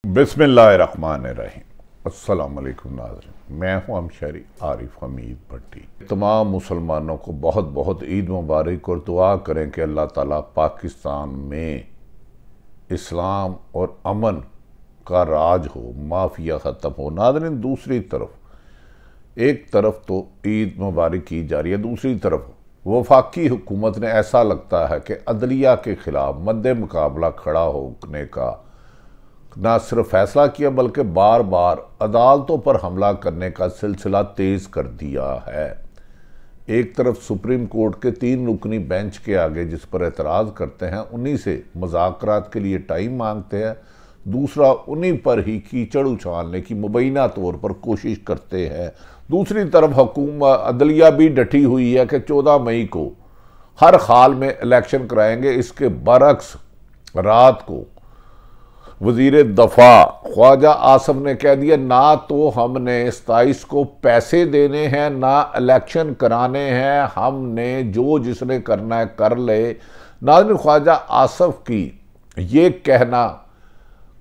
बिस्मिल्लाहिर्रहमानिर्रहीम। अस्सलाम वालेकुम नाज़रीन, मैं हूं अमशरी आरिफ हमीद भट्टी। तमाम मुसलमानों को बहुत बहुत ईद मुबारक और दुआ करें कि अल्लाह ताला पाकिस्तान में इस्लाम और अमन का राज हो, माफिया ख़त्म हो। नाज़रीन, दूसरी तरफ एक तरफ तो ईद मुबारक की जा रही है, दूसरी तरफ वफाकी हुकूमत ने ऐसा लगता है कि अदलिया के ख़िलाफ़ मद्दे मुकाबला खड़ा होने का ना सिर्फ फैसला किया बल्कि बार बार अदालतों पर हमला करने का सिलसिला तेज़ कर दिया है। एक तरफ सुप्रीम कोर्ट के 3 रुकनी बेंच के आगे जिस पर एतराज़ करते हैं उन्हीं से मुज़ाकरात के लिए टाइम मांगते हैं, दूसरा उन्हीं पर ही कीचड़ उछालने की मुबैना तौर पर कोशिश करते हैं। दूसरी तरफ हुकूमत अदलिया भी डटी हुई है कि 14 मई को हर हाल में इलेक्शन कराएंगे। इसके बरक्स रात को वज़ीर दफ़ा ख्वाजा आसफ ने कह दिया, ना तो हमने 27 को पैसे देने हैं ना इलेक्शन कराने हैं, हमने जो जिसने करना है कर ले। नाज़रीन, ख्वाजा आसफ की ये कहना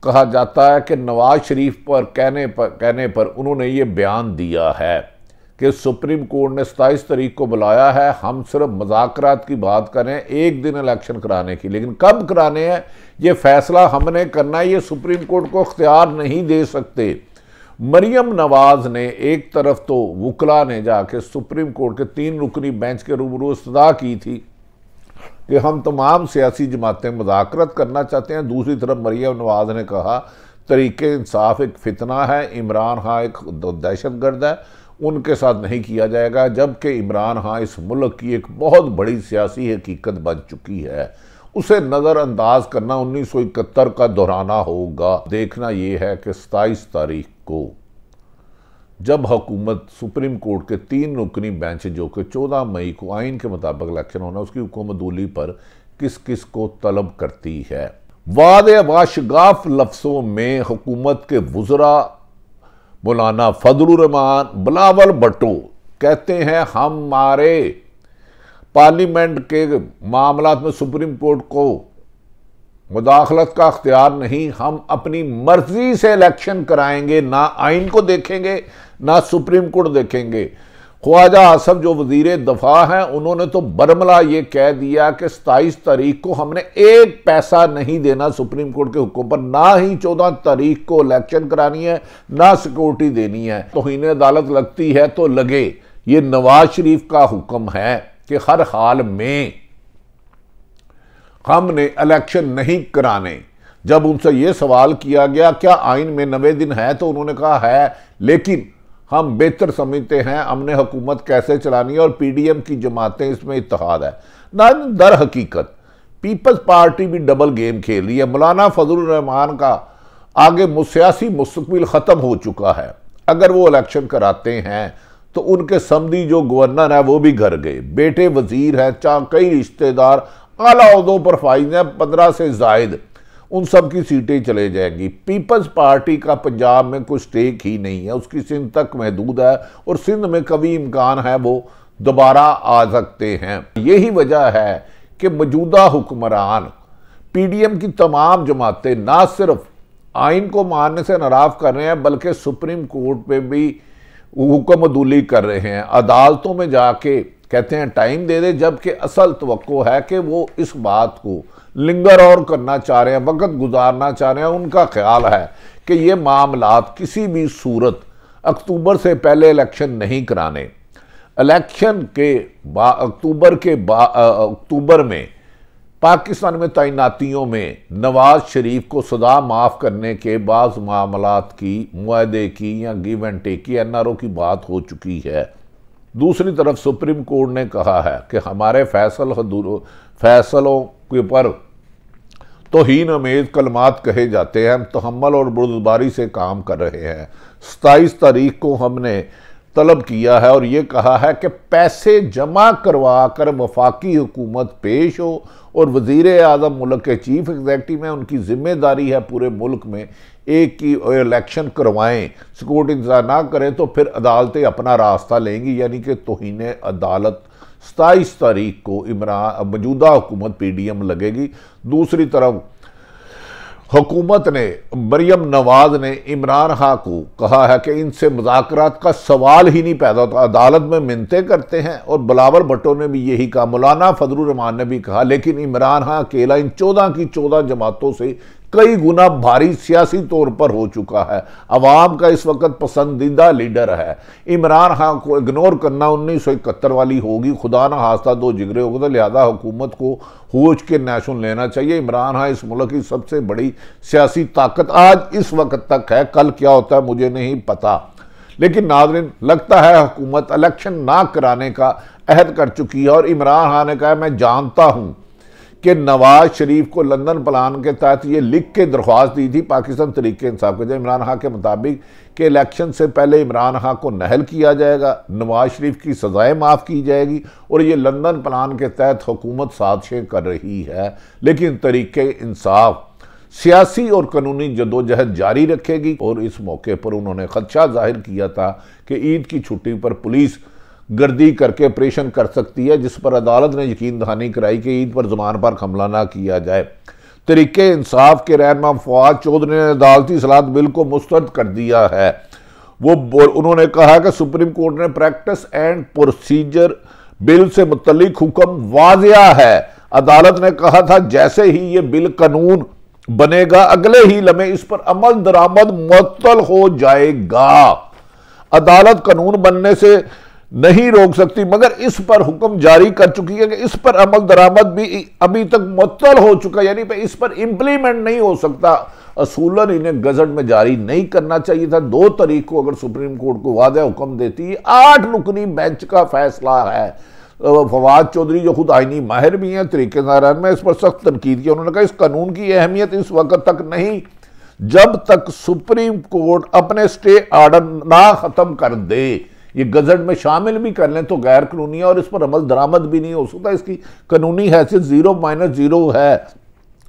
कहा जाता है कि नवाज शरीफ पर कहने पर उन्होंने ये बयान दिया है कि सुप्रीम कोर्ट ने 27 तारीख को बुलाया है, हम सिर्फ मुज़ाकरात की बात करें एक दिन इलेक्शन कराने की, लेकिन कब कराने हैं ये फैसला हमने करना है, ये सुप्रीम कोर्ट को इख्तियार नहीं दे सकते। मरियम नवाज ने एक तरफ तो वकला ने जाके सुप्रीम कोर्ट के 3 रुकनी बेंच के रूबरू इस्तदा की थी कि हम तमाम सियासी जमातें मुज़ाकरत करना चाहते हैं। दूसरी तरफ मरियम नवाज ने कहा तरीके इंसाफ एक फितना है, इमरान खान एक दहशतगर्द है, उनके साथ नहीं किया जाएगा। जबकि इमरान खान इस मुल्क की एक बहुत बड़ी सियासी हकीकत बन चुकी है, उसे नज़रअंदाज करना 1971 का दोहराना होगा। देखना यह है कि 27 तारीख को जब हुकूमत सुप्रीम कोर्ट के 3 रुकनी बेंच जो कि 14 मई को आइन के मुताबिक इलेक्शन होना, उसकी हुकूमतूली पर किस किस को तलब करती है। वादे वाशगाफ लफ्ज़ों में हुकूमत के वुज़रा मौलाना फजलुर रहमान, बिलावल भुट्टो कहते हैं हमारे पार्लियामेंट के मामलात में सुप्रीम कोर्ट को मुदाखलत का अख्तियार नहीं, हम अपनी मर्जी से इलेक्शन कराएंगे, ना आइन को देखेंगे ना सुप्रीम कोर्ट देखेंगे। ख्वाजा आसफ जो वजीर दफा हैं उन्होंने तो बरमला ये कह दिया कि 27 तारीख को हमने एक पैसा नहीं देना सुप्रीम कोर्ट के हुक्म पर, ना ही 14 तारीख को इलेक्शन करानी है ना सिक्योरिटी देनी है। तौहीन अदालत लगती है तो लगे, ये नवाज शरीफ का हुक्म है कि हर हाल में हमने इलेक्शन नहीं कराने। जब उनसे यह सवाल किया गया क्या आइन में 90 दिन है तो उन्होंने कहा है, लेकिन हम बेहतर समझते हैं हमने हुकूमत कैसे चलानी है और पीडीएम की जमातें इसमें इत्तेहाद है। ना दर हकीकत पीपल्स पार्टी भी डबल गेम खेल रही है। मौलाना फजलुर रहमान का आगे सियासी मुस्तकबिल ख़त्म हो चुका है। अगर वो इलेक्शन कराते हैं तो उनके समधी जो गवर्नर है वो भी घर गए, बेटे वजीर है, कई रिश्तेदार आला ओहदों पर फाइज हैं, 15 से जायद, उन सब की सीटें चले जाएंगी। पीपल्स पार्टी का पंजाब में कुछ स्टेक ही नहीं है, उसकी सिंध तक महदूद है और सिंध में कभी इम्कान है वो दोबारा आ सकते हैं। यही वजह है कि मौजूदा हुक्मरान पीडीएम की तमाम जमातें ना सिर्फ आइन को मानने से नाराज कर रहे हैं बल्कि सुप्रीम कोर्ट पे भी हुक्मदूली कर रहे हैं, अदालतों में जाके कहते हैं टाइम दे दे, जबकि असल तवक्को है कि वो इस बात को लिंगर और करना चाह रहे हैं, वक्त गुजारना चाह रहे हैं। उनका ख्याल है कि ये मामलात किसी भी सूरत अक्टूबर से पहले इलेक्शन नहीं कराने। इलेक्शन के अक्टूबर में पाकिस्तान में तैनातियों में नवाज शरीफ को सदा माफ़ करने के बाद मामलात की मुआहदे की या गिव एंड टेक की एनआरओ की बात हो चुकी है। दूसरी तरफ सुप्रीम कोर्ट ने कहा है कि हमारे फैसलों के पर तौहीन अमेज कलमात कहे जाते हैं, हम तहम्मुल और बुर्दबारी से काम कर रहे हैं। 27 तारीख को हमने तलब किया है और ये कहा है कि पैसे जमा करवा कर वफाकी हुकूमत पेश हो और वज़ीर आज़म मुल्क के चीफ एग्जीक्यूटिव में उनकी जिम्मेदारी है पूरे मुल्क में एक की इलेक्शन करवाएं, सिक्योरिटी इंतज़ार ना करें तो फिर अदालतें अपना रास्ता लेंगी। यानी कि तौहीन अदालत 27 तारीख को मौजूदा हुकूमत पीडीएम लगेगी। दूसरी तरफ हुकूमत ने, मरियम नवाज ने इमरान खान को कहा है कि इनसे मुज़ाकरात का सवाल ही नहीं पैदा होता, अदालत में मिन्नतें करते हैं। और बिलावल भुट्टो ने भी यही कहा, मौलाना फजलुर रहमान ने भी कहा, लेकिन इमरान खान अकेला इन 14 की 14 जमातों से कई गुना भारी सियासी तौर पर हो चुका है। अवाम का इस वक्त पसंदीदा लीडर है। इमरान खान को इग्नोर करना 1971 वाली होगी, खुदा ना हास्ता दो जिगरे होगा, तो लिहाजा हुकूमत को होश के नेशन लेना चाहिए। इमरान खान इस मुल्क की सबसे बड़ी सियासी ताकत आज इस वक्त तक है, कल क्या होता है मुझे नहीं पता। लेकिन नाज़रीन, लगता है हुकूमत इलेक्शन ना कराने का अहद कर चुकी है। और इमरान खान ने कहा, मैं जानता हूं कि नवाज शरीफ को लंदन प्लान के तहत ये लिख के दरख्वास्त दी थी पाकिस्तान तरीके इंसाफ के, इमरान खान के मुताबिक कि इलेक्शन से पहले इमरान खान को नहल किया जाएगा, नवाज शरीफ की सजाएं माफ़ की जाएगी और ये लंदन प्लान के तहत हुकूमत साजिशें कर रही है। लेकिन तरीके इंसाफ सियासी और कानूनी जदोजहद जारी रखेगी। और इस मौके पर उन्होंने खदशा जाहिर किया था कि ईद की छुट्टी पर पुलिस गर्दी करके ऑपरेशन कर सकती है, जिस पर अदालत ने यकीन दहानी कराई कि ईद पर जमान पर हमला ना किया जाए। तरीके इंसाफ के रहनुमा फवाद चौधरी ने अदालती सलाहत बिल को मुस्तरद कर दिया है। उन्होंने कहा कि सुप्रीम कोर्ट ने प्रैक्टिस एंड प्रोसीजर बिल से मुतल्लिक हुक्म वाजिया है। अदालत ने कहा था जैसे ही ये बिल कानून बनेगा अगले ही लम्हे इस पर अमल दरामद मुअत्तल हो जाएगा। अदालत कानून बनने से नहीं रोक सकती, मगर इस पर हुक्म जारी कर चुकी है कि इस पर अमल दरामद भी अभी तक मुअत्तल हो चुका, यानी इस पर इंप्लीमेंट नहीं हो सकता। असूलन इन्हें गजट में जारी नहीं करना चाहिए था। 2 तारीख को अगर सुप्रीम कोर्ट को वादा हुक्म देती, 8 रुकनी बेंच का फैसला है। फवाद चौधरी जो खुद आईनी माहिर भी हैं, तरीकेदार में इस पर सख्त तनकीद की। उन्होंने कहा इस कानून की अहमियत इस वक्त तक नहीं जब तक सुप्रीम कोर्ट अपने स्टे ऑर्डर ना खत्म कर दे। ये गजट में शामिल भी कर लें तो गैर कानूनी है और इस पर अमल दरामद भी नहीं हो सकता, इसकी कानूनी हैसियत 0-0 है।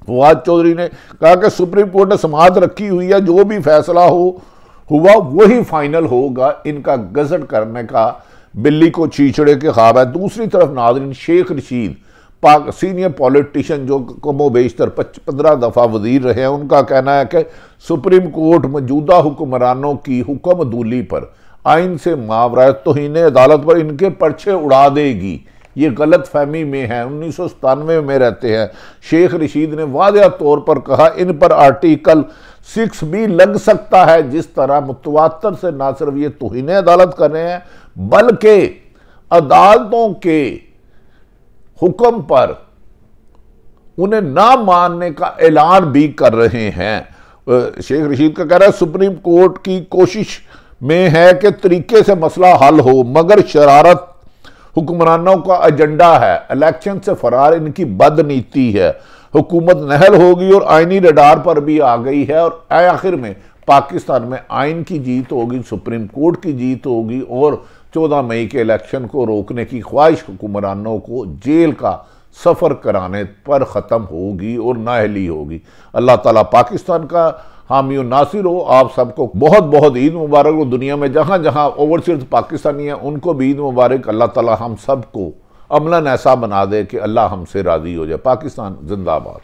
फवाद चौधरी ने कहा कि सुप्रीम कोर्ट ने समाअत रखी हुई है, जो भी फैसला हुआ वही फाइनल होगा। इनका गजट करने का बिल्ली को चीचड़े के ख्वाब है। दूसरी तरफ नाज़रीन, शेख रशीद सीनियर पॉलिटिशियन जो कमो बेशतर 15 दफ़ा वजीर रहे हैं, उनका कहना है कि सुप्रीम कोर्ट मौजूदा हुक्मरानों की हुक्मदूली पर आइन से मावरा तौहीन अदालत पर इनके पर्चे उड़ा देगी। ये गलत फहमी में है, 1997 में रहते हैं। शेख रशीद ने वाज़ेह तौर पर कहा इन पर आर्टिकल 6 भी लग सकता है। जिस तरह मुतवातर से ना सिर्फ ये तौहीन अदालत कर रहे हैं बल्कि अदालतों के हुक्म पर उन्हें ना मानने का ऐलान भी कर रहे हैं। शेख रशीद का कह रहा है सुप्रीम कोर्ट की कोशिश में है कि तरीके से मसला हल हो, मगर शरारत हुक्मरानों का एजेंडा है। इलेक्शन से फरार इनकी बदनीति है। हुकूमत नहल होगी और आईनी रडार पर भी आ गई है और आखिर में पाकिस्तान में आइन की जीत होगी, सुप्रीम कोर्ट की जीत होगी और 14 मई के इलेक्शन को रोकने की ख्वाहिश हुक्मरानों को जेल का सफ़र कराने पर ख़त्म होगी और नाअहली होगी। अल्लाह ताला पाकिस्तान का हामी और नासिर हो। आप सबको बहुत बहुत ईद मुबारक हो। दुनिया में जहाँ जहाँ ओवरसीज पाकिस्तानी हैं उनको भी ईद मुबारक। अल्लाह ताला हम सबको अमलन ऐसा बना दे कि अल्लाह हमसे राज़ी हो जाए। पाकिस्तान जिंदाबाद।